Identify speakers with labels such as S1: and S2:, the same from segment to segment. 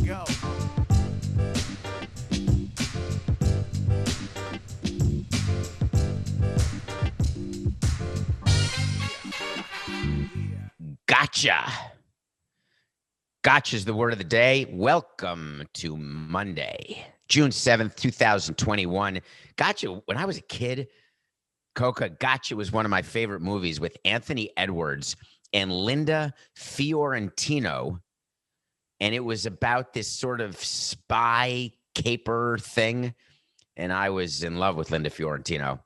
S1: go.
S2: Gotcha. Gotcha is the word of the day. Welcome to Monday, June 7th, 2021. Gotcha. When I was a kid, Coca, Gotcha was one of my favorite movies with Anthony Edwards and Linda Fiorentino. And it was about this sort of spy caper thing. And I was in love with Linda Fiorentino.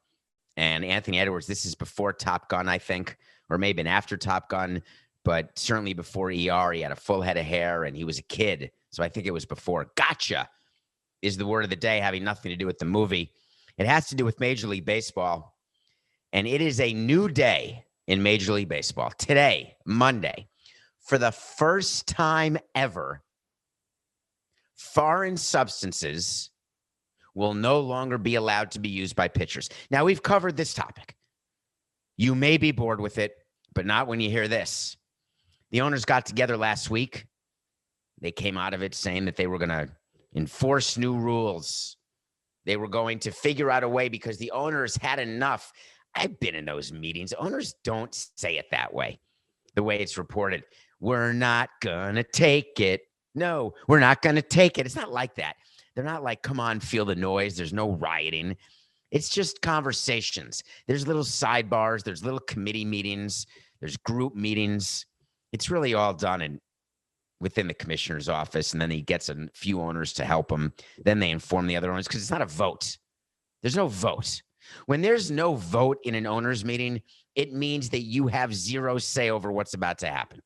S2: And Anthony Edwards, this is before Top Gun, I think, or maybe after Top Gun, but certainly before ER. He had a full head of hair and he was a kid. So I think it was before. Gotcha is the word of the day, having nothing to do with the movie. It has to do with Major League Baseball. And it is a new day in Major League Baseball. Today, Monday, for the first time ever, foreign substances will no longer be allowed to be used by pitchers. Now, we've covered this topic. You may be bored with it, but not when you hear this. The owners got together last week. They came out of it saying that they were going to enforce new rules. They were going to figure out a way because the owners had enough. I've been in those meetings. Owners don't say it that way, the way it's reported. We're not going to take it. No, we're not going to take it. It's not like that. They're not like, come on, feel the noise. There's no rioting. It's just conversations. There's little sidebars. There's little committee meetings. There's group meetings. It's really all done within the commissioner's office, and then he gets a few owners to help him. Then they inform the other owners because it's not a vote. There's no vote. When there's no vote in an owners meeting, it means that you have zero say over what's about to happen.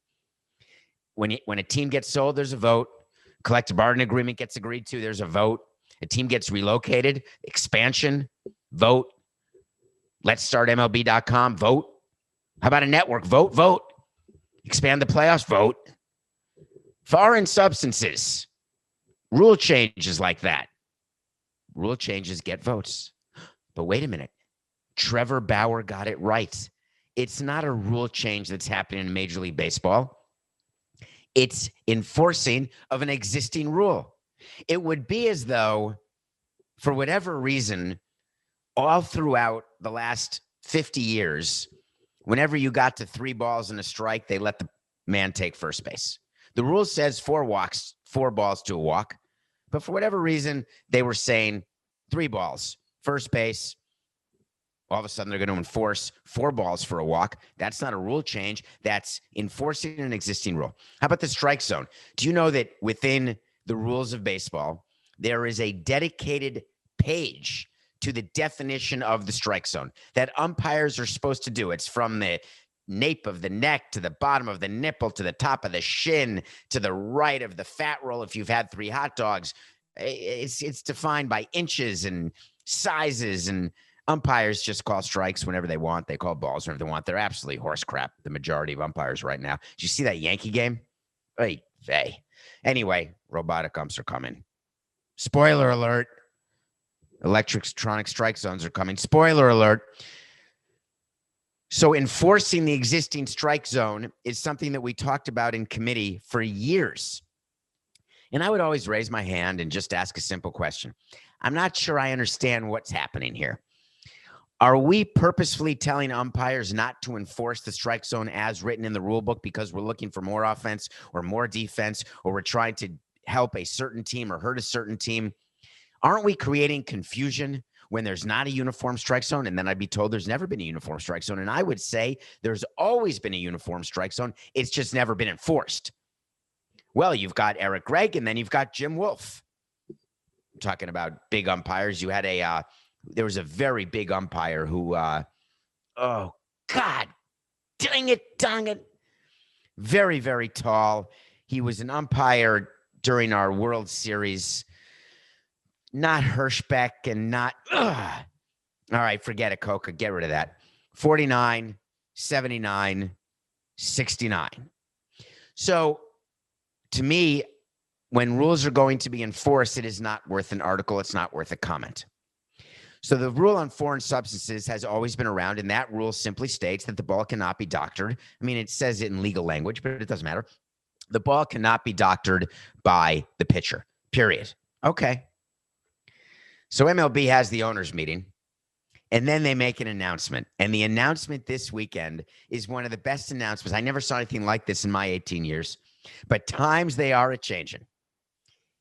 S2: When a team gets sold, there's a vote. Collective bargaining agreement gets agreed to, there's a vote. A team gets relocated, expansion, vote. Let's start MLB.com, vote. How about a network? Vote. Expand the playoffs, vote. Foreign substances, rule changes like that. Rule changes get votes. But wait a minute. Trevor Bauer got it right. It's not a rule change that's happening in Major League Baseball. It's enforcing of an existing rule. It would be as though, for whatever reason, all throughout the last 50 years, whenever you got to 3 balls and a strike, they let the man take first base. The rule says 4 walks, 4 balls to a walk. But for whatever reason, they were saying 3 balls, first base. All of a sudden, they're going to enforce 4 balls for a walk. That's not a rule change. That's enforcing an existing rule. How about the strike zone? Do you know that within the rules of baseball, there is a dedicated page to the definition of the strike zone that umpires are supposed to do? It's from the nape of the neck to the bottom of the nipple to the top of the shin to the right of the fat roll if you've had 3 hot dogs. It's defined by inches and sizes, and umpires just call strikes whenever they want. They call balls whenever they want. They're absolutely horse crap, the majority of umpires right now. Did you see that Yankee game? Hey. Anyway, robotic umps are coming. Spoiler alert. Electronic strike zones are coming. Spoiler alert. So enforcing the existing strike zone is something that we talked about in committee for years. And I would always raise my hand and just ask a simple question. I'm not sure I understand what's happening here. Are we purposefully telling umpires not to enforce the strike zone as written in the rule book because we're looking for more offense or more defense, or we're trying to help a certain team or hurt a certain team? Aren't we creating confusion when there's not a uniform strike zone? And then I'd be told there's never been a uniform strike zone. And I would say there's always been a uniform strike zone. It's just never been enforced. Well, you've got Eric Gregg, and then you've got Jim Wolf. I'm talking about big umpires. You had there was a very big umpire who, oh, God, dang it. Very, very tall. He was an umpire during our World Series. Not Hirschbeck and not, all right, forget it, Coca. Get rid of that. 49, 79, 69. So, to me, when rules are going to be enforced, it is not worth an article. It's not worth a comment. So the rule on foreign substances has always been around, and that rule simply states that the ball cannot be doctored. I mean, it says it in legal language, but it doesn't matter. The ball cannot be doctored by the pitcher, period. Okay. So MLB has the owners meeting, and then they make an announcement. And the announcement this weekend is one of the best announcements. I never saw anything like this in my 18 years, but times they are a-changing.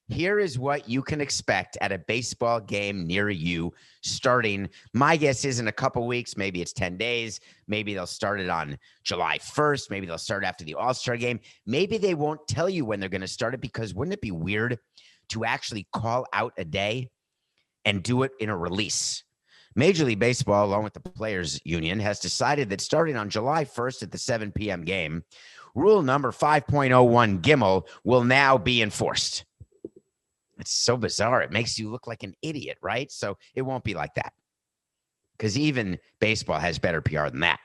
S2: Here is what you can expect at a baseball game near you starting. My guess is in a couple weeks, maybe it's 10 days. Maybe they'll start it on July 1st. Maybe they'll start after the All-Star game. Maybe they won't tell you when they're going to start it, because wouldn't it be weird to actually call out a day and do it in a release? Major League Baseball, along with the Players Union, has decided that starting on July 1st at the 7 p.m. game, rule number 5.01 Gimel will now be enforced. It's so bizarre. It makes you look like an idiot, right? So it won't be like that, because even baseball has better PR than that.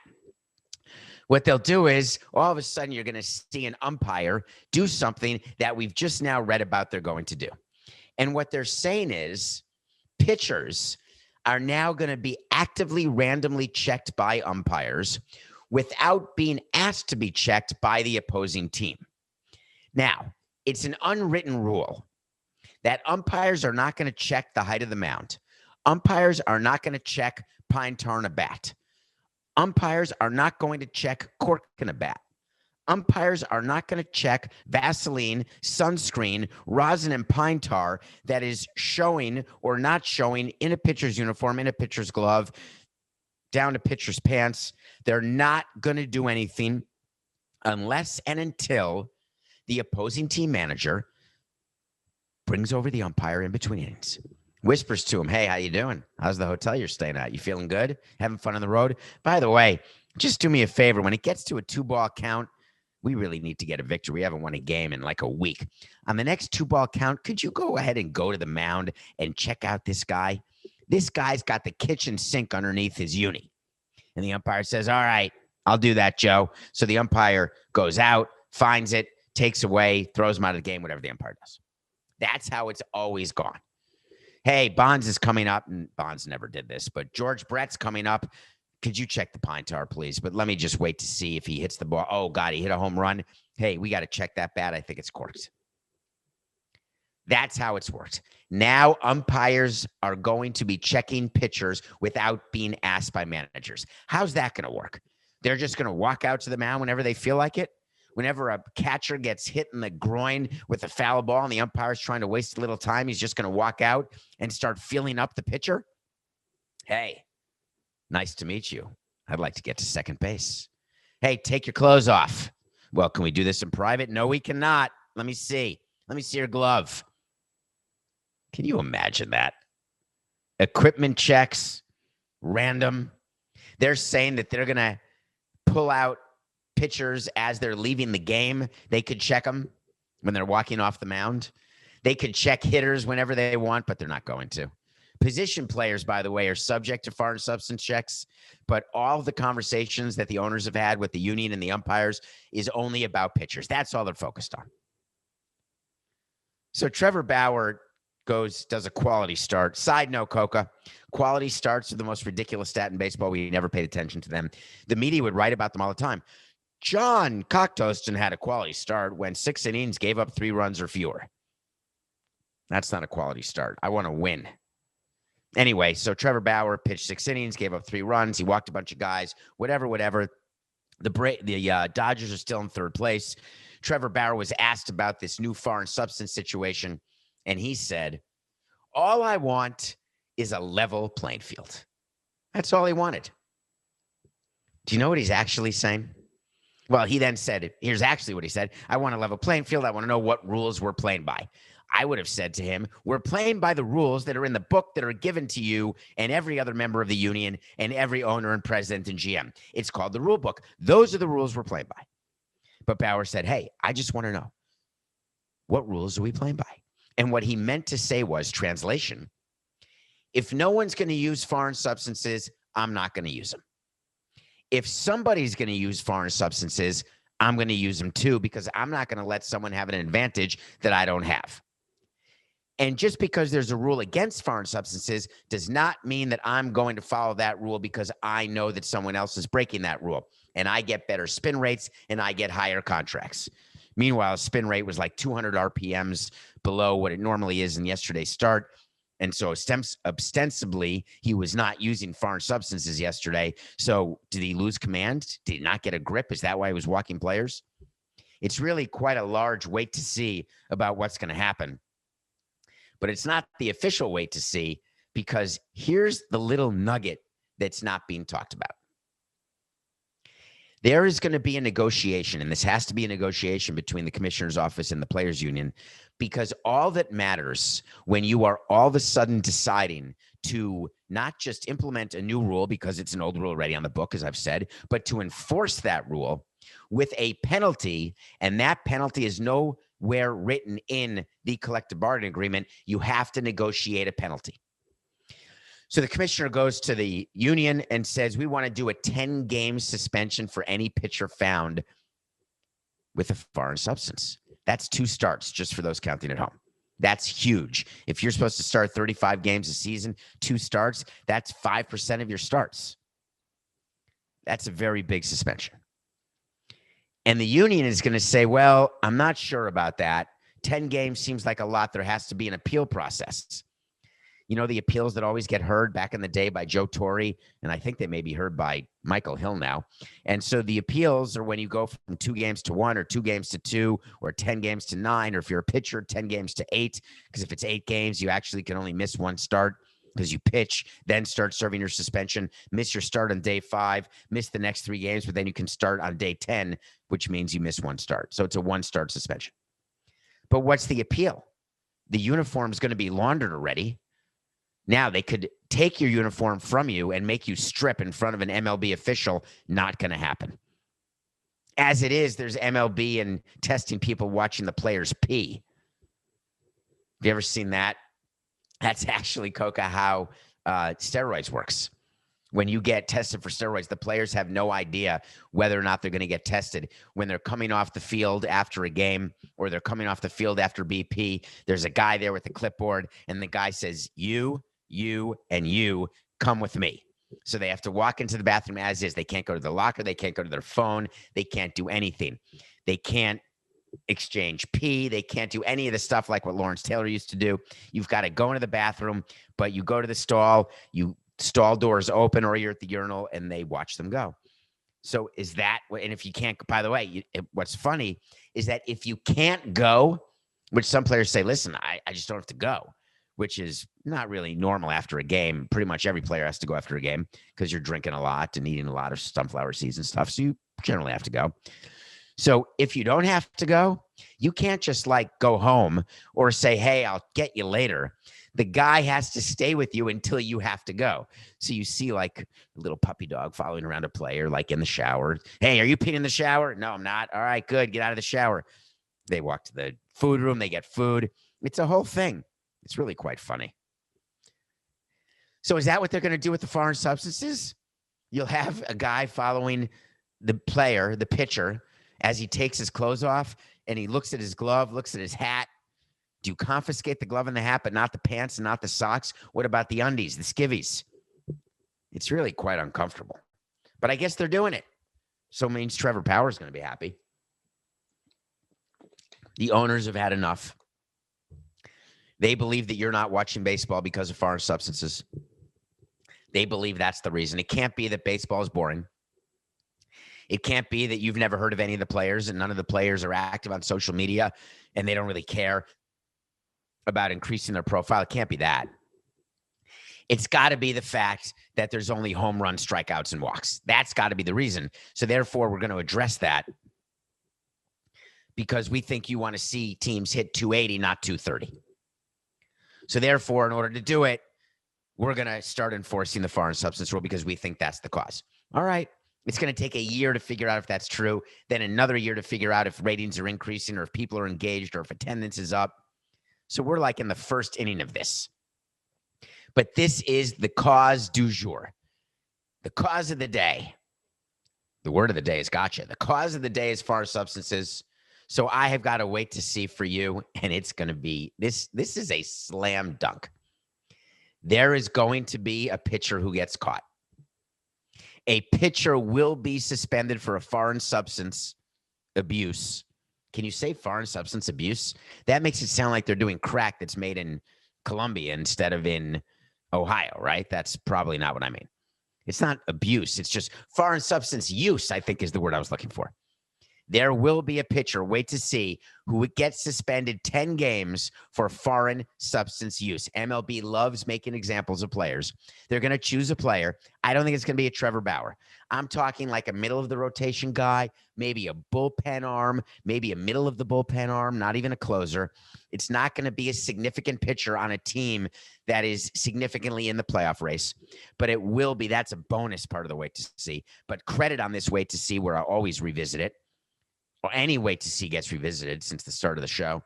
S2: What they'll do is all of a sudden you're going to see an umpire do something that we've just now read about they're going to do. And what they're saying is pitchers are now going to be actively randomly checked by umpires without being asked to be checked by the opposing team. Now, it's an unwritten rule that umpires are not going to check the height of the mound. Umpires are not going to check pine tar in a bat. Umpires are not going to check cork in a bat. Umpires are not going to check Vaseline, sunscreen, rosin, and pine tar that is showing or not showing in a pitcher's uniform, in a pitcher's glove, down to pitcher's pants. They're not going to do anything unless and until the opposing team manager brings over the umpire in between innings, whispers to him, "Hey, how you doing? How's the hotel you're staying at? You feeling good? Having fun on the road? By the way, just do me a favor. When it gets to a 2-ball count, we really need to get a victory. We haven't won a game in like a week. On the next 2-ball count, could you go ahead and go to the mound and check out this guy? This guy's got the kitchen sink underneath his uni." And the umpire says, "All right, I'll do that, Joe." So the umpire goes out, finds it, takes away, throws him out of the game, whatever the umpire does. That's how it's always gone. Hey, Bonds is coming up, and Bonds never did this, but George Brett's coming up. Could you check the pine tar, please? But let me just wait to see if he hits the ball. Oh, God, he hit a home run. Hey, we got to check that bat. I think it's corked. That's how it's worked. Now umpires are going to be checking pitchers without being asked by managers. How's that going to work? They're just going to walk out to the mound whenever they feel like it? Whenever a catcher gets hit in the groin with a foul ball and the umpire's trying to waste a little time, he's just going to walk out and start feeling up the pitcher? Hey, nice to meet you. I'd like to get to second base. Hey, take your clothes off. Well, can we do this in private? No, we cannot. Let me see. Let me see your glove. Can you imagine that? Equipment checks, random. They're saying that they're going to pull out pitchers as they're leaving the game. They could check them when they're walking off the mound. They could check hitters whenever they want, but they're not going to. Position players, by the way, are subject to foreign substance checks, but all the conversations that the owners have had with the union and the umpires is only about pitchers. That's all they're focused on. So Trevor Bauer does a quality start. Side note, Coca, quality starts are the most ridiculous stat in baseball. We never paid attention to them. The media would write about them all the time. John Cocktoaston had a quality start when 6 innings gave up 3 runs or fewer. That's not a quality start. I want to win. Anyway, so Trevor Bauer pitched 6 innings, gave up 3 runs. He walked a bunch of guys, whatever. The Dodgers are still in 3rd place. Trevor Bauer was asked about this new foreign substance situation, and he said, "All I want is a level playing field." That's all he wanted. Do you know what he's actually saying? Well, he then said, here's actually what he said. "I want a level playing field. I want to know what rules we're playing by." I would have said to him, "We're playing by the rules that are in the book that are given to you and every other member of the union and every owner and president and GM. It's called the rule book. Those are the rules we're playing by." But Bauer said, "Hey, I just want to know, what rules are we playing by?" And what he meant to say was, translation, if no one's going to use foreign substances, I'm not going to use them. If somebody's going to use foreign substances, I'm going to use them too, because I'm not going to let someone have an advantage that I don't have. And just because there's a rule against foreign substances does not mean that I'm going to follow that rule because I know that someone else is breaking that rule. And I get better spin rates and I get higher contracts. Meanwhile, spin rate was like 200 RPMs below what it normally is in yesterday's start. And so ostensibly, he was not using foreign substances yesterday. So did he lose command? Did he not get a grip? Is that why he was walking players? It's really quite a large wait to see about what's going to happen. But it's not the official wait to see, because here's the little nugget that's not being talked about. There is going to be a negotiation, and this has to be a negotiation between the commissioner's office and the players union, because all that matters when you are all of a sudden deciding to not just implement a new rule because it's an old rule already on the book, as I've said, but to enforce that rule with a penalty, and that penalty is nowhere written in the collective bargaining agreement. You have to negotiate a penalty. So the commissioner goes to the union and says, we want to do a 10-game suspension for any pitcher found with a foreign substance. That's 2 starts, just for those counting at home. That's huge. If you're supposed to start 35 games a season, 2 starts, that's 5% of your starts. That's a very big suspension. And the union is going to say, well, I'm not sure about that. 10 games seems like a lot. There has to be an appeal process. You know, the appeals that always get heard back in the day by Joe Torre, and I think they may be heard by Michael Hill now. And so the appeals are when you go from 2 games to 1 or 2 games to 2 or 10 games to 9, or if you're a pitcher, 10 games to 8, because if it's 8 games, you actually can only miss 1 start because you pitch, then start serving your suspension, miss your start on day 5, miss the next 3 games, but then you can start on day 10, which means you miss 1 start. So it's a 1-start suspension. But what's the appeal? The uniform is going to be laundered already. Now they could take your uniform from you and make you strip in front of an MLB official. Not going to happen. As it is, there's MLB and testing people watching the players pee. Have you ever seen that? That's actually, Coca, how steroids works. When you get tested for steroids, the players have no idea whether or not they're going to get tested. When they're coming off the field after a game, or they're coming off the field after BP, there's a guy there with a clipboard, and the guy says, you, and you come with me. So they have to walk into the bathroom as is. They can't go to the locker. They can't go to their phone. They can't do anything. They can't exchange pee. They can't do any of the stuff like what Lawrence Taylor used to do. You've got to go into the bathroom, but you go to the stall, stall doors open, or you're at the urinal, and they watch them go. So is that, and if you can't, by the way, what's funny is that if you can't go, which some players say, listen, I just don't have to go, which is not really normal after a game. Pretty much every player has to go after a game because you're drinking a lot and eating a lot of sunflower seeds and stuff. So you generally have to go. So if you don't have to go, you can't just like go home or say, hey, I'll get you later. The guy has to stay with you until you have to go. So you see like a little puppy dog following around a player, like in the shower. Hey, are you peeing in the shower? No, I'm not. All right, good. Get out of the shower. They walk to the food room. They get food. It's a whole thing. It's really quite funny. So is that what they're going to do with the foreign substances? You'll have a guy following the player, the pitcher, as he takes his clothes off, and he looks at his glove, looks at his hat. Do you confiscate the glove and the hat, but not the pants and not the socks? What about the undies, the skivvies? It's really quite uncomfortable. But I guess they're doing it. So it means Trevor Power is going to be happy. The owners have had enough. They believe that you're not watching baseball because of foreign substances. They believe that's the reason. It can't be that baseball is boring. It can't be that you've never heard of any of the players and none of the players are active on social media and they don't really care about increasing their profile. It can't be that. It's got to be the fact that there's only home run, strikeouts, and walks. That's got to be the reason. So therefore, we're going to address that because we think you want to see teams hit 280, not 230. So therefore, in order to do it, we're going to start enforcing the foreign substance rule because we think that's the cause. All right. It's going to take a year to figure out if that's true, then another year to figure out if ratings are increasing or if people are engaged or if attendance is up. So we're like in the first inning of this. But this is the cause du jour. The cause of the day. The word of the day is gotcha. The cause of the day is foreign substances. So I have got to wait to see for you, and it's going to be, this is a slam dunk. There is going to be a pitcher who gets caught. A pitcher will be suspended for a foreign substance abuse Can you say foreign substance abuse? That makes it sound like they're doing crack that's made in Colombia instead of in Ohio, right? That's probably not what I mean. It's not abuse. It's just foreign substance use, I think is the word I was looking for. There will be a pitcher, wait to see, who gets suspended 10 games for foreign substance use. MLB loves making examples of players. They're going to choose a player. I don't think it's going to be a Trevor Bauer. I'm talking like a middle of the rotation guy, maybe a bullpen arm, maybe a middle of the bullpen arm, not even a closer. It's not going to be a significant pitcher on a team that is significantly in the playoff race, but it will be. That's a bonus part of the wait to see. But credit on this wait to see where I always revisit it. Or any wait to see gets revisited since the start of the show.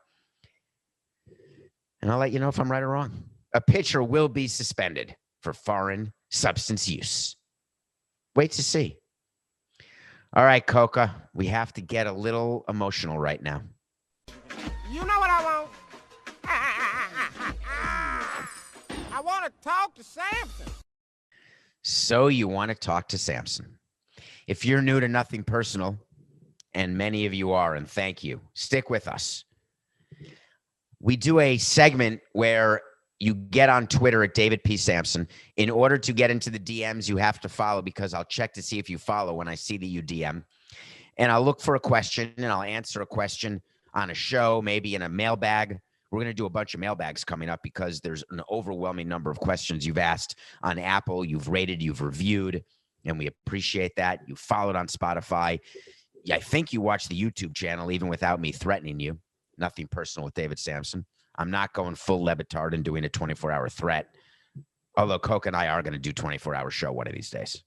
S2: And I'll let you know if I'm right or wrong. A pitcher will be suspended for foreign substance use. Wait to see. All right, Coca, we have to get a little emotional right now.
S1: You know what I want? I want to talk to Samson.
S2: So you want to talk to Samson. If you're new to Nothing Personal, and many of you are, and thank you. Stick with us. We do a segment where you get on Twitter at David P. Samson. In order to get into the DMs, you have to follow because I'll check to see if you follow when I see that you DM. And I'll look for a question, and I'll answer a question on a show, maybe in a mailbag. We're going to do a bunch of mailbags coming up because there's an overwhelming number of questions you've asked on Apple, you've rated, you've reviewed, and we appreciate that. You followed on Spotify. I think you watch the YouTube channel even without me threatening you. Nothing Personal with David Samson. I'm not going full Levitard and doing a 24-hour threat. Although Coca and I are going to do 24-hour show one of these days.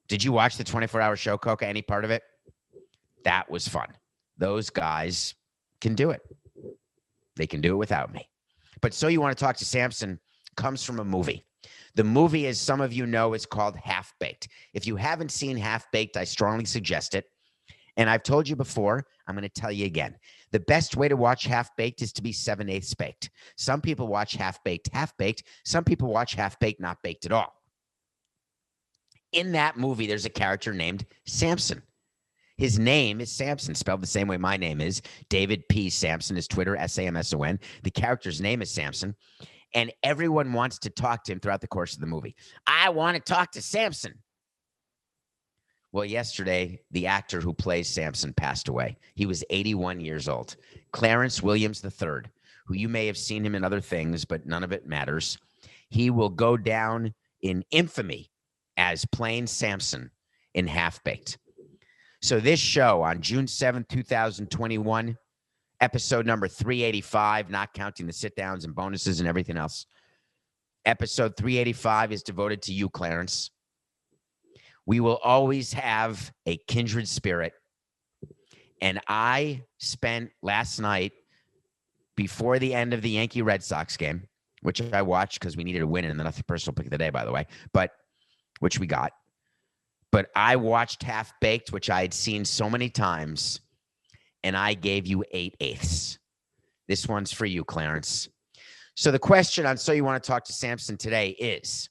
S2: Did you watch the 24-hour show, Coca? Any part of it? That was fun. Those guys can do it. They can do it without me. But So You Want to Talk to Samson comes from a movie. The movie, as some of you know, is called Half Baked. If you haven't seen Half Baked, I strongly suggest it. And I've told you before, I'm going to tell you again. The best way to watch Half Baked is to be 7/8 baked. Some people watch Half Baked, Some people watch Half Baked, not baked at all. In that movie, there's a character named Samson. His name is Samson, spelled the same way my name is. David P. Samson is Twitter, Samson. The character's name is Samson. And everyone wants to talk to him throughout the course of the movie. I want to talk to Samson. Well, yesterday, the actor who plays Samson passed away. He was 81 years old. Clarence Williams III, who you may have seen him in other things, but none of it matters. He will go down in infamy as playing Samson in Half Baked. So this show on June 7th, 2021, episode number 385, not counting the sit-downs and bonuses and everything else. Episode 385 is devoted to you, Clarence. We will always have a kindred spirit. And I spent last night before the end of the Yankee Red Sox game, which I watched because we needed a win in the Nothing Personal pick of the day, by the way, but which we got. But I watched Half Baked, which I had seen so many times, and I gave you 8/8. This one's for you, Clarence. So the question on So You Want to Talk to Samson today is,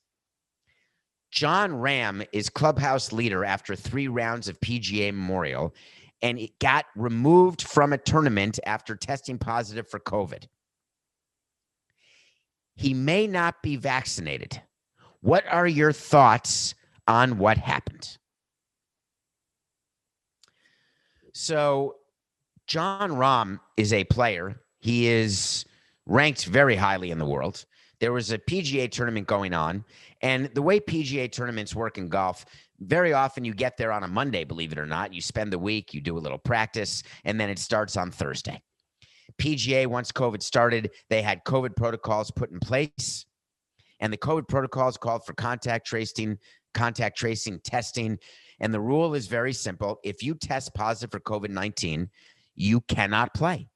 S2: John Rahm is clubhouse leader after 3 rounds of PGA Memorial, and it got removed from a tournament after testing positive for COVID. He may not be vaccinated. What are your thoughts on what happened? So John Rahm is a player. He is ranked very highly in the world. There was a PGA tournament going on, and the way PGA tournaments work in golf, very often you get there on a Monday, believe it or not. You spend the week, you do a little practice, and then it starts on Thursday. PGA, once COVID started, they had COVID protocols put in place, and the COVID protocols called for contact tracing, testing, and the rule is very simple. If you test positive for COVID-19, you cannot play.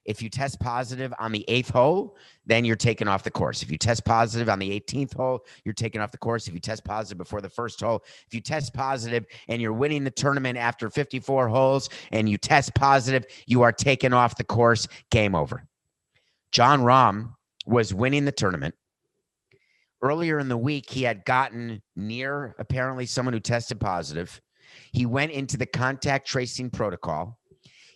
S2: If you test positive on the 8th hole, then you're taken off the course. If you test positive on the 18th hole, you're taken off the course. If you test positive before the first hole, if you test positive and you're winning the tournament after 54 holes and you test positive, you are taken off the course. Game over. John Rahm was winning the tournament. Earlier in the week, he had gotten near apparently someone who tested positive. He went into the contact tracing protocol.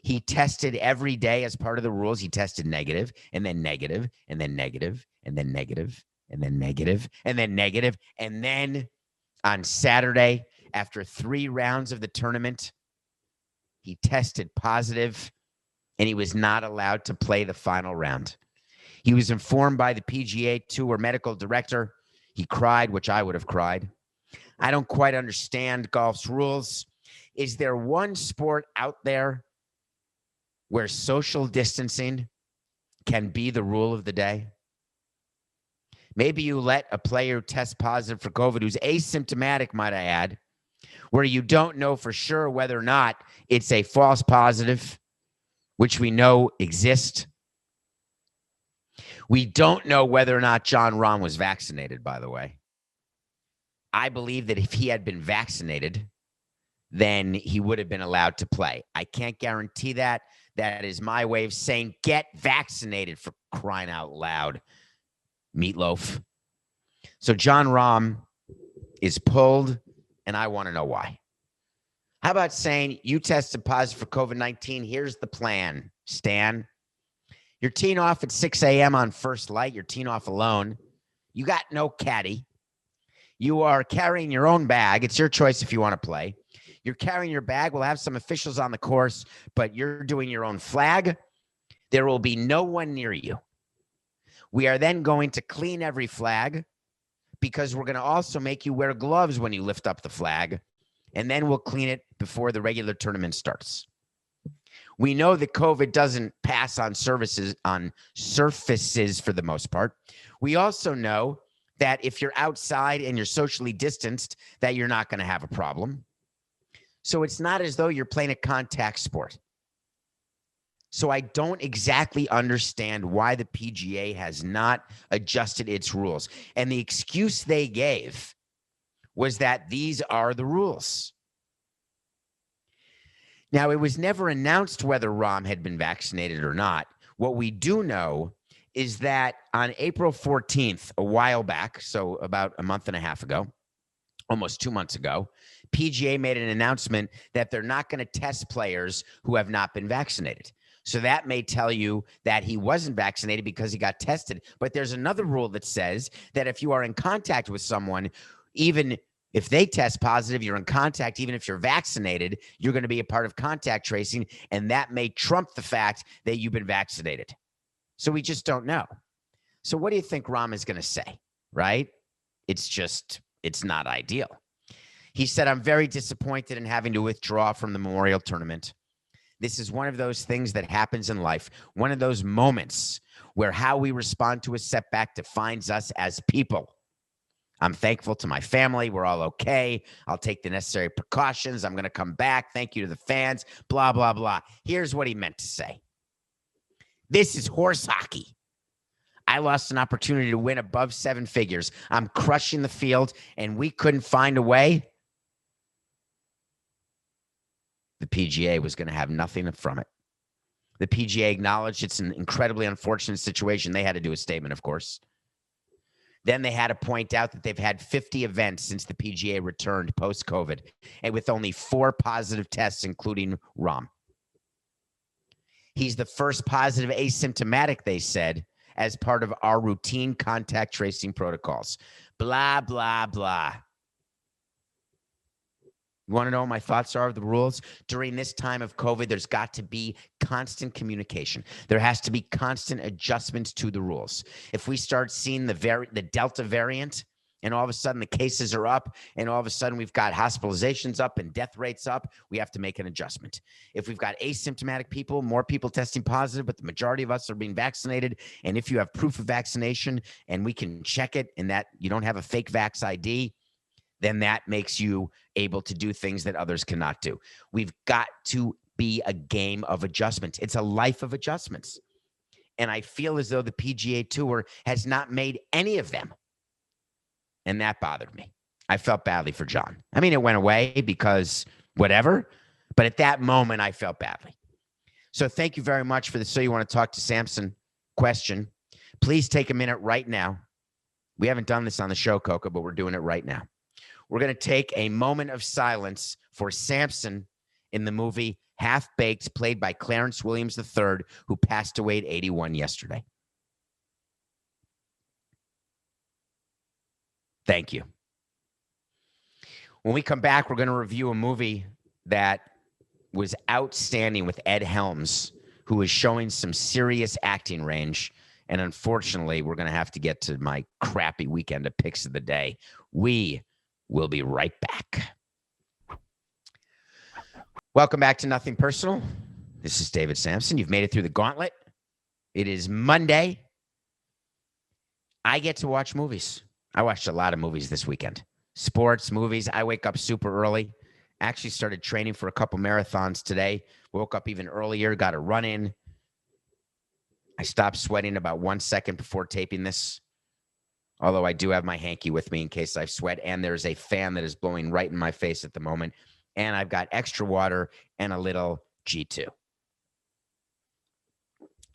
S2: He tested every day as part of the rules. He tested negative and then negative and then negative and then negative and then negative and then negative. And then on Saturday, after 3 rounds of the tournament, he tested positive and he was not allowed to play the final round. He was informed by the PGA Tour medical director. He cried, which I would have cried. I don't quite understand golf's rules. Is there one sport out there where social distancing can be the rule of the day? Maybe you let a player test positive for COVID who's asymptomatic, might I add, where you don't know for sure whether or not it's a false positive, which we know exists. We don't know whether or not Jon Rahm was vaccinated, by the way. I believe that if he had been vaccinated, then he would have been allowed to play. I can't guarantee that. That is my way of saying get vaccinated, for crying out loud, Meatloaf. So Jon Rahm is pulled, and I want to know why. How about saying you tested positive for COVID-19? Here's the plan, Stan. You're teeing off at 6 a.m. on first light. You're teeing off alone. You got no caddy. You are carrying your own bag. It's your choice if you want to play. You're carrying your bag. We'll have some officials on the course, but you're doing your own flag. There will be no one near you. We are then going to clean every flag because we're going to also make you wear gloves when you lift up the flag, and then we'll clean it before the regular tournament starts. We know that COVID doesn't pass on surfaces for the most part. We also know that if you're outside and you're socially distanced, that you're not going to have a problem. So it's not as though you're playing a contact sport. So I don't exactly understand why the PGA has not adjusted its rules. And the excuse they gave was that these are the rules. Now, it was never announced whether Rahm had been vaccinated or not. What we do know is that on April 14th, a while back, so about a month and a half ago, almost 2 months ago, PGA made an announcement that they're not going to test players who have not been vaccinated. So that may tell you that he wasn't vaccinated because he got tested. But there's another rule that says that if you are in contact with someone, even if they test positive, you're in contact, even if you're vaccinated, you're going to be a part of contact tracing, and that may trump the fact that you've been vaccinated. So we just don't know. So what do you think Rahm is going to say, right? It's not ideal. He said, I'm very disappointed in having to withdraw from the Memorial Tournament. This is one of those things that happens in life, one of those moments where how we respond to a setback defines us as people. I'm thankful to my family. We're all okay. I'll take the necessary precautions. I'm going to come back. Thank you to the fans, blah, blah, blah. Here's what he meant to say. This is horse hockey. I lost an opportunity to win above 7 figures. I'm crushing the field, and we couldn't find a way. The PGA was going to have nothing from it. The PGA acknowledged it's an incredibly unfortunate situation. They had to do a statement, of course. Then they had to point out that they've had 50 events since the PGA returned post-COVID, and with only 4 positive tests, including Rahm. He's the first positive asymptomatic, they said, as part of our routine contact tracing protocols. Blah, blah, blah. You want to know what my thoughts are of the rules? During this time of COVID, there's got to be constant communication. There has to be constant adjustments to the rules. If we start seeing the Delta variant, and all of a sudden the cases are up, and all of a sudden we've got hospitalizations up and death rates up, we have to make an adjustment. If we've got asymptomatic people, more people testing positive, but the majority of us are being vaccinated, and if you have proof of vaccination and we can check it and that you don't have a fake vax ID, then that makes you able to do things that others cannot do. We've got to be a game of adjustments. It's a life of adjustments. And I feel as though the PGA Tour has not made any of them. And that bothered me. I felt badly for John. I mean, it went away because whatever, but at that moment, I felt badly. So thank you very much for the So You Want to Talk to Samson question. Please take a minute right now. We haven't done this on the show, Coco, but we're doing it right now. We're going to take a moment of silence for Samson in the movie Half-Baked, played by Clarence Williams III, who passed away at 81 yesterday. Thank you. When we come back, we're going to review a movie that was outstanding with Ed Helms, who is showing some serious acting range. And unfortunately, we're going to have to get to my crappy weekend of picks of the day. We will be right back. Welcome back to Nothing Personal. This is David Samson. You've made it through the gauntlet. It is Monday. I get to watch movies. I watched a lot of movies this weekend. Sports, movies. I wake up super early. Actually started training for a couple marathons today. Woke up even earlier, got a run in. I stopped sweating about 1 second before taping this, although I do have my hanky with me in case I sweat, and there's a fan that is blowing right in my face at the moment, and I've got extra water and a little G2.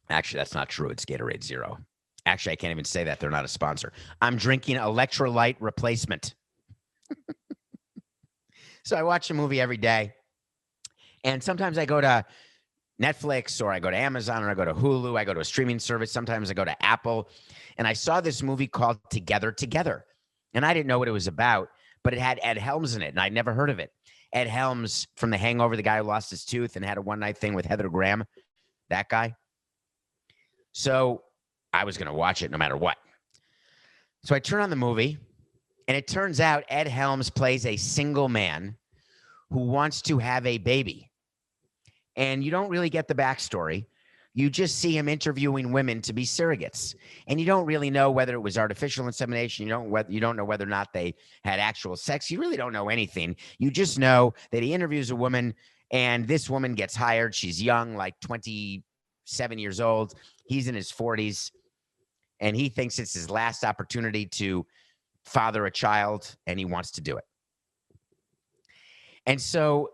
S2: Actually, that's not true. It's Gatorade Zero. Actually, I can't even say that. They're not a sponsor. I'm drinking electrolyte replacement. So I watch a movie every day, and sometimes I go to Netflix, or I go to Amazon, or I go to Hulu. I go to a streaming service. Sometimes I go to Apple. And I saw this movie called Together Together. And I didn't know what it was about, but it had Ed Helms in it, and I'd never heard of it. Ed Helms from The Hangover, the guy who lost his tooth and had a one-night thing with Heather Graham, that guy. So I was going to watch it no matter what. So I turn on the movie, and it turns out Ed Helms plays a single man who wants to have a baby. And you don't really get the backstory. You just see him interviewing women to be surrogates. And you don't really know whether it was artificial insemination. You don't know whether or not they had actual sex. You really don't know anything. You just know that he interviews a woman, and this woman gets hired. She's young, like 27 years old. He's in his 40s, and he thinks it's his last opportunity to father a child, and he wants to do it. And so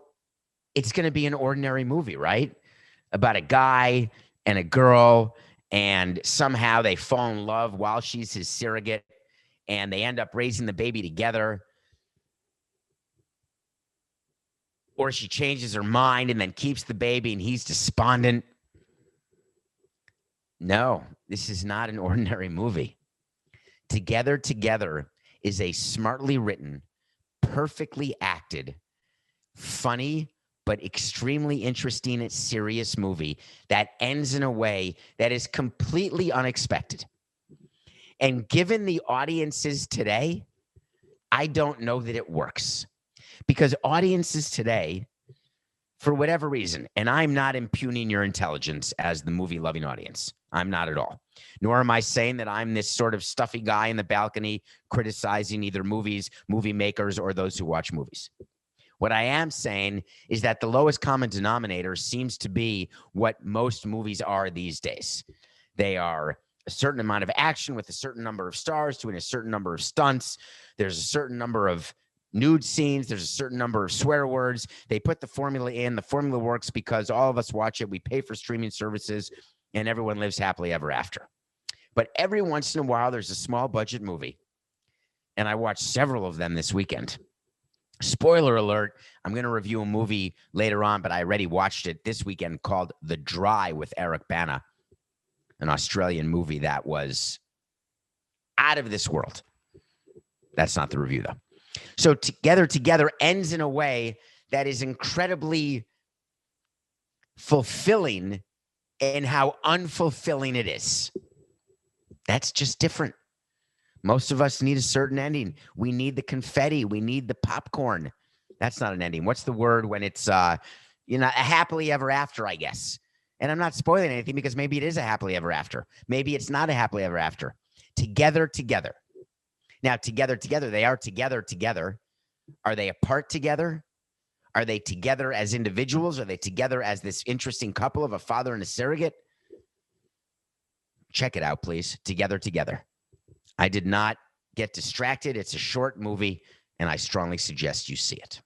S2: it's going to be an ordinary movie, right? About a guy and a girl, and somehow they fall in love while she's his surrogate, and they end up raising the baby together. Or she changes her mind and then keeps the baby, and he's despondent. No, this is not an ordinary movie. Together Together is a smartly written, perfectly acted, funny, but extremely interesting and serious movie that ends in a way that is completely unexpected. And given the audiences today, I don't know that it works. Because audiences today, for whatever reason, and I'm not impugning your intelligence as the movie-loving audience. I'm not at all. Nor am I saying that I'm this sort of stuffy guy in the balcony criticizing either movies, movie makers, or those who watch movies. What I am saying is that the lowest common denominator seems to be what most movies are these days. They are a certain amount of action with a certain number of stars doing a certain number of stunts. There's a certain number of nude scenes. There's a certain number of swear words. They put the formula in. The formula works because all of us watch it. We pay for streaming services, and everyone lives happily ever after. But every once in a while, there's a small budget movie, and I watched several of them this weekend. Spoiler alert, I'm going to review a movie later on, but I already watched it this weekend called The Dry with Eric Bana, an Australian movie that was out of this world. That's not the review, though. So Together Together ends in a way that is incredibly fulfilling in how unfulfilling it is. That's just different. Most of us need a certain ending. We need the confetti. We need the popcorn. That's not an ending. What's the word when it's, a happily ever after, I guess. And I'm not spoiling anything because maybe it is a happily ever after. Maybe it's not a happily ever after. Together Together. Now, Together Together, they are together together. Are they apart together? Are they together as individuals? Are they together as this interesting couple of a father and a surrogate? Check it out, please. Together Together. I did not get distracted. It's a short movie, and I strongly suggest you see it.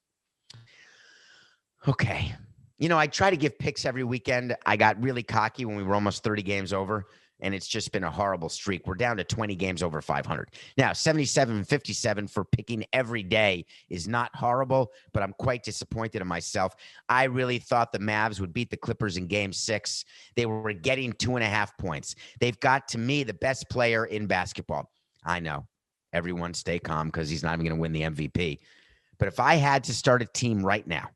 S2: Okay. I try to give picks every weekend. I got really cocky when we were almost 30 games over, and it's just been a horrible streak. We're down to 20 games over 500. Now, 77-57 for picking every day is not horrible, but I'm quite disappointed in myself. I really thought the Mavs would beat the Clippers in Game 6. They were getting 2.5 points. They've got, to me, the best player in basketball. I know. Everyone stay calm because he's not even going to win the MVP. But if I had to start a team right now,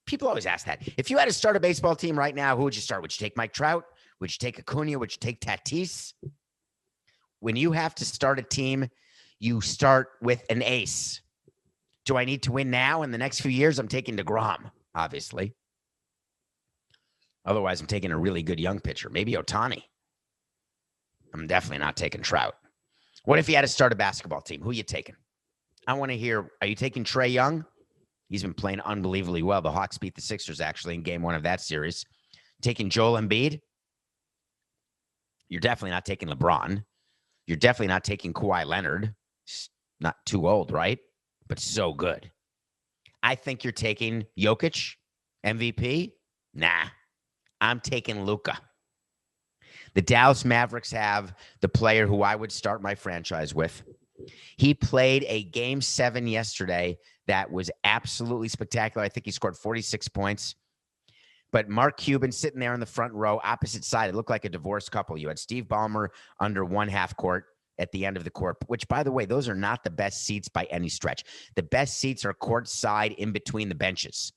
S2: people always ask that. If you had to start a baseball team right now, who would you start? Would you take Mike Trout? Would you take Acuna? Would you take Tatis? When you have to start a team, you start with an ace. Do I need to win now in the next few years? I'm taking DeGrom, obviously. Otherwise, I'm taking a really good young pitcher, maybe Ohtani. I'm definitely not taking Trout. What if you had to start a basketball team? Who are you taking? I want to hear, are you taking Trae Young? He's been playing unbelievably well. The Hawks beat the Sixers, actually, in Game 1 of that series. Taking Joel Embiid? You're definitely not taking LeBron. You're definitely not taking Kawhi Leonard. He's not too old, right? But so good. I think you're taking Jokic, MVP? Nah. I'm taking Luka. The Dallas Mavericks have the player who I would start my franchise with. He played a Game 7 yesterday that was absolutely spectacular. I think he scored 46 points. But Mark Cuban sitting there in the front row, opposite side. It looked like a divorced couple. You had Steve Ballmer under one half court at the end of the court, which, by the way, those are not the best seats by any stretch. The best seats are court side in between the benches.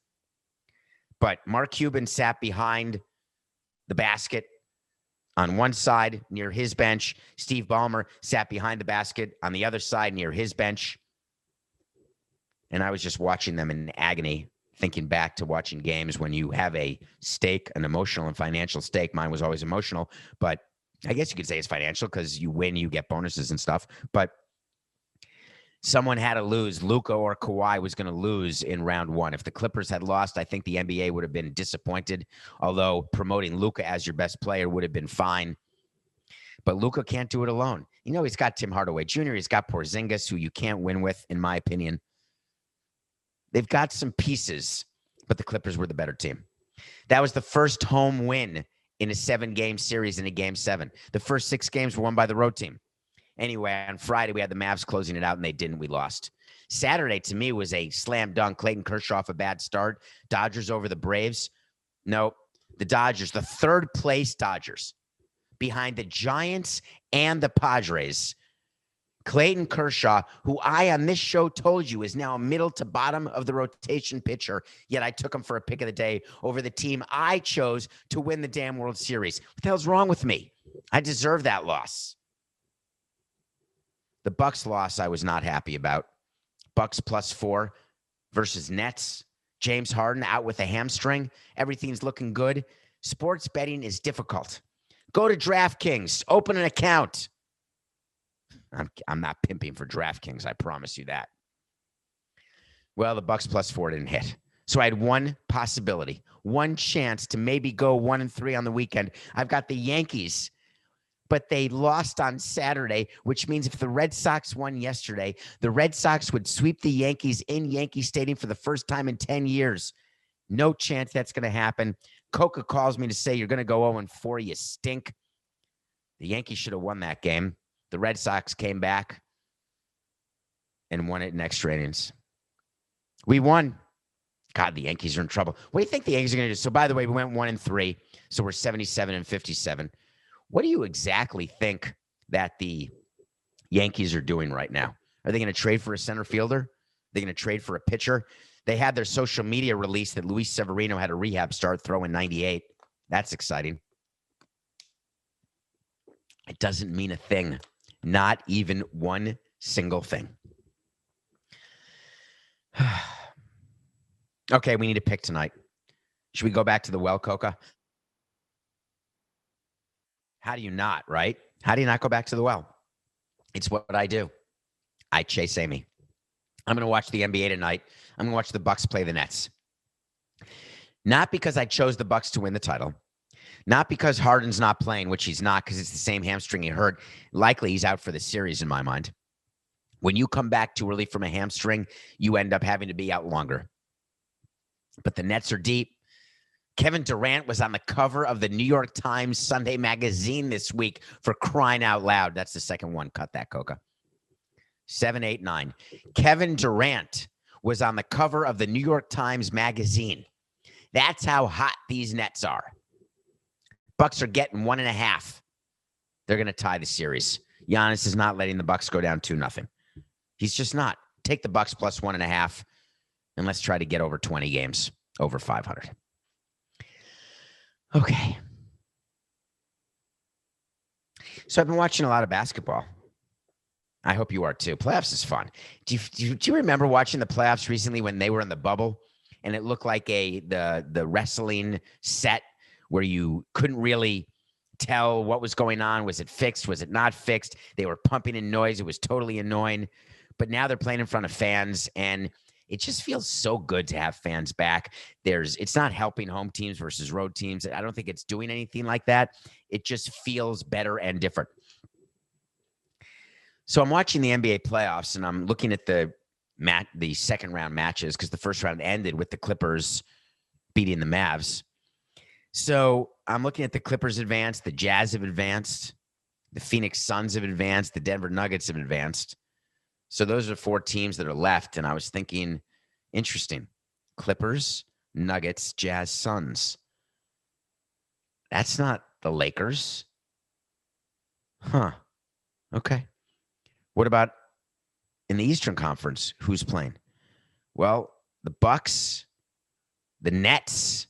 S2: But Mark Cuban sat behind the basket on one side near his bench. Steve Ballmer sat behind the basket on the other side near his bench. And I was just watching them in agony, thinking back to watching games when you have a stake, an emotional and financial stake. Mine was always emotional, but I guess you could say it's financial because you win, you get bonuses and stuff. But someone had to lose. Luka or Kawhi was going to lose in round 1. If the Clippers had lost, I think the NBA would have been disappointed, although promoting Luka as your best player would have been fine. But Luka can't do it alone. You know, he's got Tim Hardaway Jr., he's got Porzingis, who you can't win with, in my opinion. They've got some pieces, but the Clippers were the better team. That was the first home win in a 7-game series in a Game 7. The first 6 games were won by the road team. Anyway, on Friday, we had the Mavs closing it out, and they didn't. We lost. Saturday, to me, was a slam dunk. Clayton Kershaw off a bad start. Dodgers over the Braves. No, the Dodgers, the third-place Dodgers, behind the Giants and the Padres. Clayton Kershaw, who I on this show told you is now a middle to bottom of the rotation pitcher, yet I took him for a pick of the day over the team I chose to win the damn World Series. What the hell's wrong with me? I deserve that loss. The Bucks loss I was not happy about. Bucks +4 versus Nets. James Harden out with a hamstring. Everything's looking good. Sports betting is difficult. Go to DraftKings. Open an account. I'm not pimping for DraftKings. I promise you that. Well, the Bucks +4 didn't hit. So I had one possibility, one chance to maybe go 1-3 on the weekend. I've got the Yankees, but they lost on Saturday, which means if the Red Sox won yesterday, the Red Sox would sweep the Yankees in Yankee Stadium for the first time in 10 years. No chance that's going to happen. Coca calls me to say, you're going to go 0-4, you stink. The Yankees should have won that game. The Red Sox came back and won it in extra innings. We won. God, the Yankees are in trouble. What do you think the Yankees are going to do? So, by the way, we went 1-3, so we're 77-57. What do you exactly think that the Yankees are doing right now? Are they going to trade for a center fielder? Are they going to trade for a pitcher? They had their social media release that Luis Severino had a rehab start throwing 98. That's exciting. It doesn't mean a thing. Not even one single thing. Okay, we need a pick tonight. Should we go back to the well, Coca? How do you not, right? How do you not go back to the well? It's what I do. I chase Amy. I'm going to watch the NBA tonight. I'm going to watch the Bucks play the Nets. Not because I chose the Bucks to win the title. Not because Harden's not playing, which he's not, because it's the same hamstring he hurt. Likely he's out for the series in my mind. When you come back too early from a hamstring, you end up having to be out longer. But the Nets are deep. Kevin Durant was on the cover of the New York Times Sunday magazine this week, for crying out loud. That's the second one. Cut that, Coca. 7, 8, 9. Kevin Durant was on the cover of the New York Times magazine. That's how hot these Nets are. Bucks are getting 1.5. They're going to tie the series. Giannis is not letting the Bucks go down 2-0. He's just not. Take the Bucks plus 1.5, and let's try to get over 20 games, over 500. Okay. So I've been watching a lot of basketball. I hope you are too. Playoffs is fun. Do you remember watching the playoffs recently when they were in the bubble and it looked like the wrestling set where you couldn't really tell what was going on? Was it fixed? Was it not fixed? They were pumping in noise. It was totally annoying. But now they're playing in front of fans, and it just feels so good to have fans back. It's not helping home teams versus road teams. I don't think it's doing anything like that. It just feels better and different. So I'm watching the NBA playoffs, and I'm looking at the second round matches, because the first round ended with the Clippers beating the Mavs. So I'm looking at the Clippers advanced, the Jazz have advanced, the Phoenix Suns have advanced, the Denver Nuggets have advanced. So those are 4 teams that are left, and I was thinking, interesting. Clippers, Nuggets, Jazz, Suns. That's not the Lakers. Huh. Okay. What about in the Eastern Conference? Who's playing? Well, the Bucks, the Nets.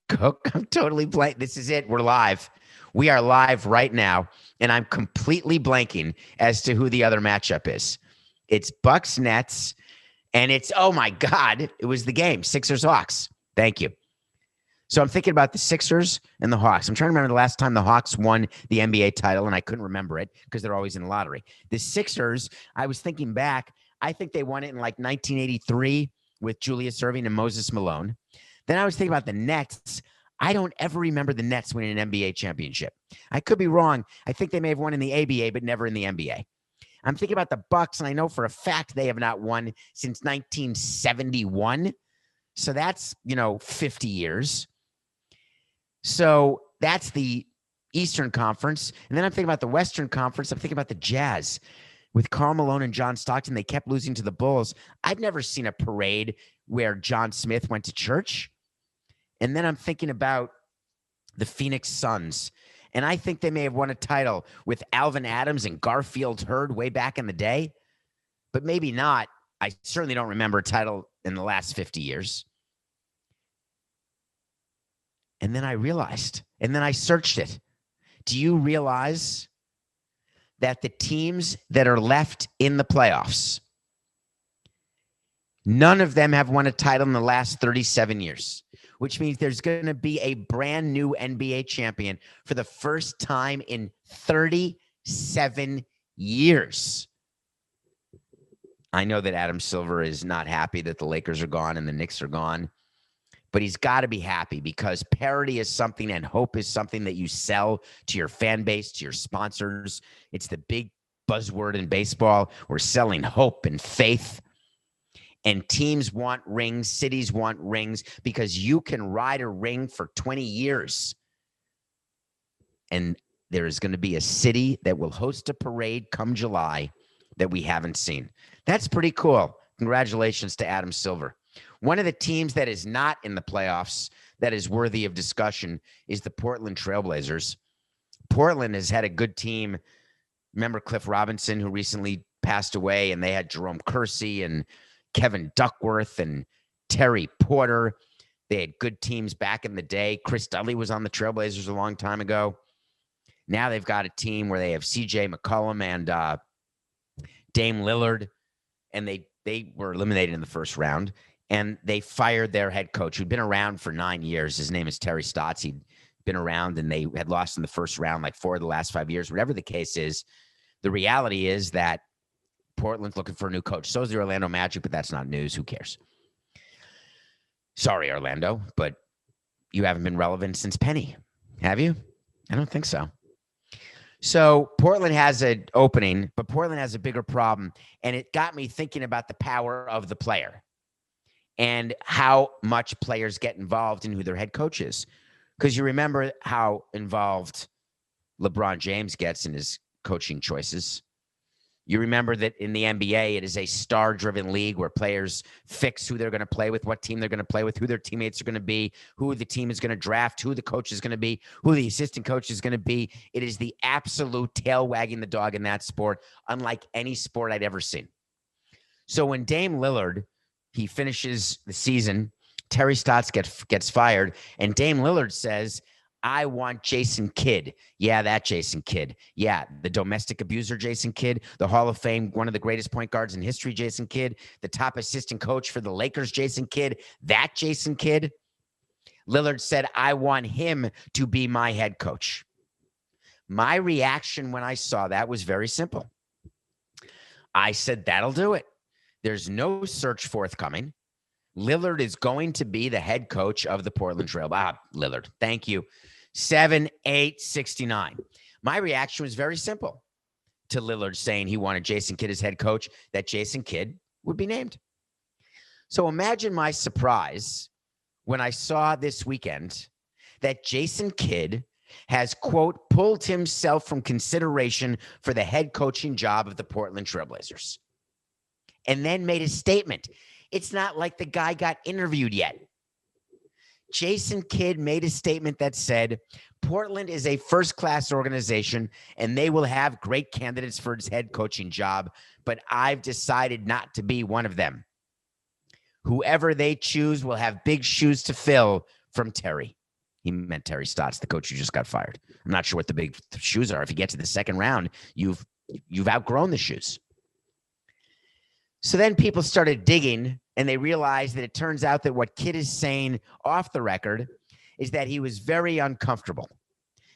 S2: Cook, I'm totally blank. This is it. We're live. We are live right now, and I'm completely blanking as to who the other matchup is. It's Bucks, Nets, and it's, oh my God, it was the game, Sixers, Hawks. Thank you. So I'm thinking about the Sixers and the Hawks. I'm trying to remember the last time the Hawks won the NBA title, and I couldn't remember it because they're always in the lottery. The Sixers, I was thinking back, I think they won it in like 1983 with Julius Erving and Moses Malone. Then I was thinking about the Nets. I don't ever remember the Nets winning an NBA championship. I could be wrong. I think they may have won in the ABA, but never in the NBA. I'm thinking about the Bucks, and I know for a fact they have not won since 1971. So that's, 50 years. So that's the Eastern Conference. And then I'm thinking about the Western Conference. I'm thinking about the Jazz. With Karl Malone and John Stockton, they kept losing to the Bulls. I've never seen a parade where John Smith went to church. And then I'm thinking about the Phoenix Suns. And I think they may have won a title with Alvin Adams and Garfield Hurd way back in the day. But maybe not. I certainly don't remember a title in the last 50 years. And then I realized, and then I searched it. Do you realize that the teams that are left in the playoffs, none of them have won a title in the last 37 years, which means there's going to be a brand new NBA champion for the first time in 37 years. I know that Adam Silver is not happy that the Lakers are gone and the Knicks are gone, but he's got to be happy because parity is something and hope is something that you sell to your fan base, to your sponsors. It's the big buzzword in baseball. We're selling hope and faith. And teams want rings, cities want rings, because you can ride a ring for 20 years. And there is going to be a city that will host a parade come July that we haven't seen. That's pretty cool. Congratulations to Adam Silver. One of the teams that is not in the playoffs that is worthy of discussion is the Portland Trailblazers. Portland has had a good team. Remember Cliff Robinson, who recently passed away, and they had Jerome Kersey and Kevin Duckworth and Terry Porter. They had good teams back in the day. Chris Dudley was on the Trailblazers a long time ago. Now they've got a team where they have CJ McCollum and Dame Lillard, and they were eliminated in the first round. And they fired their head coach, who'd been around for 9 years. His name is Terry Stotts. He'd been around, and they had lost in the first round like 4 of the last 5 years. Whatever the case is, the reality is that Portland's looking for a new coach. So is the Orlando Magic, but that's not news. Who cares? Sorry, Orlando, but you haven't been relevant since Penny. Have you? I don't think so. So Portland has an opening, but Portland has a bigger problem. And it got me thinking about the power of the player. and how much players get involved in who their head coach is. Because you remember how involved LeBron James gets in his coaching choices. You remember that in the NBA, it is a star-driven league where players fix who they're going to play with, what team they're going to play with, who their teammates are going to be, who the team is going to draft, who the coach is going to be, who the assistant coach is going to be. It is the absolute tail wagging the dog in that sport, unlike any sport I'd ever seen. So when Dame Lillard, he finishes the season, Terry Stotts gets fired, and Dame Lillard says, I want Jason Kidd. Yeah, that Jason Kidd. Yeah, the domestic abuser Jason Kidd, the Hall of Fame, one of the greatest point guards in history, Jason Kidd, the top assistant coach for the Lakers, Jason Kidd, that Jason Kidd. Lillard said, I want him to be my head coach. My reaction when I saw that was very simple. I said, that'll do it. There's no search forthcoming. Lillard is going to be the head coach of the Portland Trailblazers. Lillard, thank you. 7-8-69. My reaction was very simple to Lillard saying he wanted Jason Kidd as head coach, that Jason Kidd would be named. So imagine my surprise when I saw this weekend that Jason Kidd has, quote, pulled himself from consideration for the head coaching job of the Portland Trailblazers, and then made a statement. It's not like the guy got interviewed yet. Jason Kidd made a statement that said, Portland is a first-class organization, and they will have great candidates for his head coaching job, but I've decided not to be one of them. Whoever they choose will have big shoes to fill from Terry. He meant Terry Stotts, the coach who just got fired. I'm not sure what the big shoes are. If you get to the second round, you've outgrown the shoes. So then people started digging, and they realized that it turns out that what Kidd is saying off the record is that he was very uncomfortable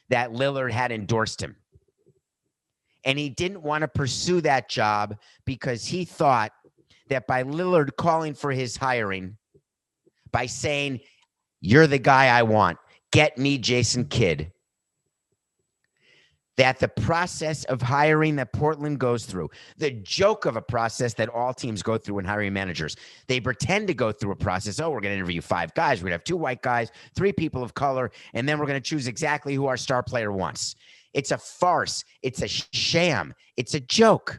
S2: that Lillard had endorsed him. And he didn't want to pursue that job because he thought that by Lillard calling for his hiring, by saying, you're the guy I want, get me Jason Kidd, that the process of hiring that Portland goes through, the joke of a process that all teams go through when hiring managers, they pretend to go through a process. Oh, we're going to interview 5 guys. We're going to have 2 white guys, 3 people of color, and then we're going to choose exactly who our star player wants. It's a farce. It's a sham. It's a joke.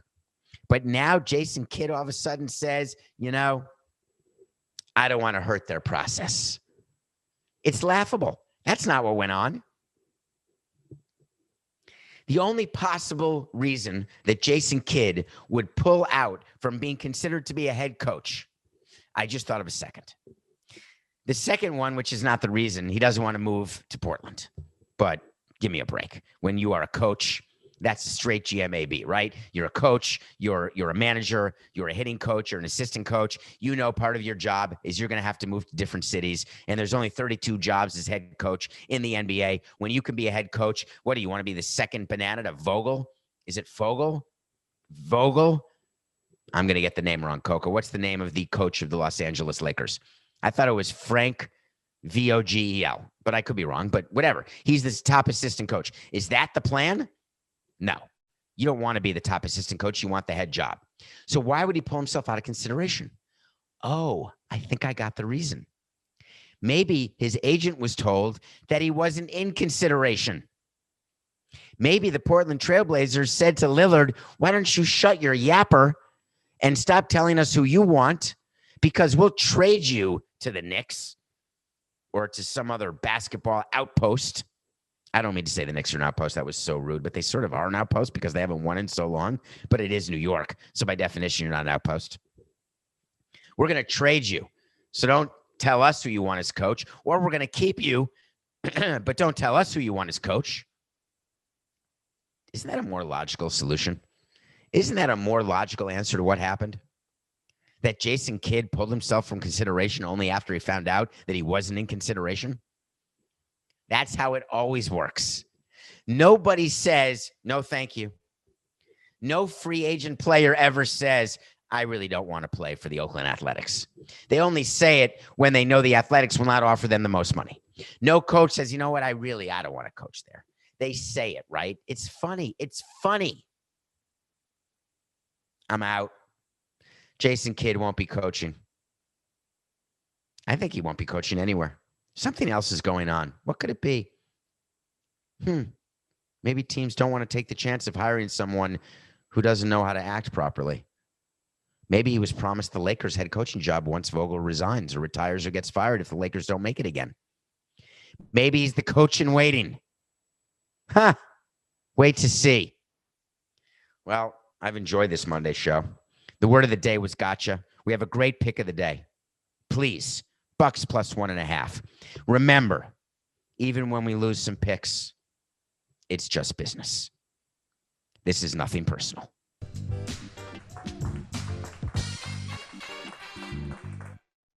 S2: But now Jason Kidd all of a sudden says, I don't want to hurt their process. It's laughable. That's not what went on. The only possible reason that Jason Kidd would pull out from being considered to be a head coach, I just thought of a second. The second one, which is not the reason, he doesn't want to move to Portland. But give me a break. When you are a coach, that's a straight GMAB, right? You're a coach, you're a manager, you're a hitting coach, you're an assistant coach. Part of your job is you're going to have to move to different cities, and there's only 32 jobs as head coach in the NBA. When you can be a head coach, what do you want to be, the second banana to Vogel? Is it Vogel? I'm going to get the name wrong, Coco. What's the name of the coach of the Los Angeles Lakers? I thought it was Frank Vogel, but I could be wrong, but whatever. He's the top assistant coach. Is that the plan? No, you don't want to be the top assistant coach. You want the head job. So why would he pull himself out of consideration? Oh, I think I got the reason. Maybe his agent was told that he wasn't in consideration. Maybe the Portland Trailblazers said to Lillard, why don't you shut your yapper and stop telling us who you want, because we'll trade you to the Knicks or to some other basketball outpost. I don't mean to say the Knicks are an outpost. That was so rude, but they sort of are an outpost because they haven't won in so long. But it is New York. So by definition, you're not an outpost. We're going to trade you. So don't tell us who you want as coach, or we're going to keep you, but don't tell us who you want as coach. Isn't that a more logical solution? Isn't that a more logical answer to what happened? That Jason Kidd pulled himself from consideration only after he found out that he wasn't in consideration? That's how it always works. Nobody says, no, thank you. No free agent player ever says, I really don't want to play for the Oakland Athletics. They only say it when they know the Athletics will not offer them the most money. No coach says, you know what, I don't want to coach there. They say it, right? It's funny. It's funny. I'm out. Jason Kidd won't be coaching. I think he won't be coaching anywhere. Something else is going on. What could it be? Maybe teams don't want to take the chance of hiring someone who doesn't know how to act properly. Maybe he was promised the Lakers head coaching job once Vogel resigns or retires or gets fired if the Lakers don't make it again. Maybe he's the coach in waiting. Wait to see. Well, I've enjoyed this Monday show. The word of the day was gotcha. We have a great pick of the day. Please, Bucks plus 1.5. Remember, even when we lose some picks, it's just business. This is nothing personal.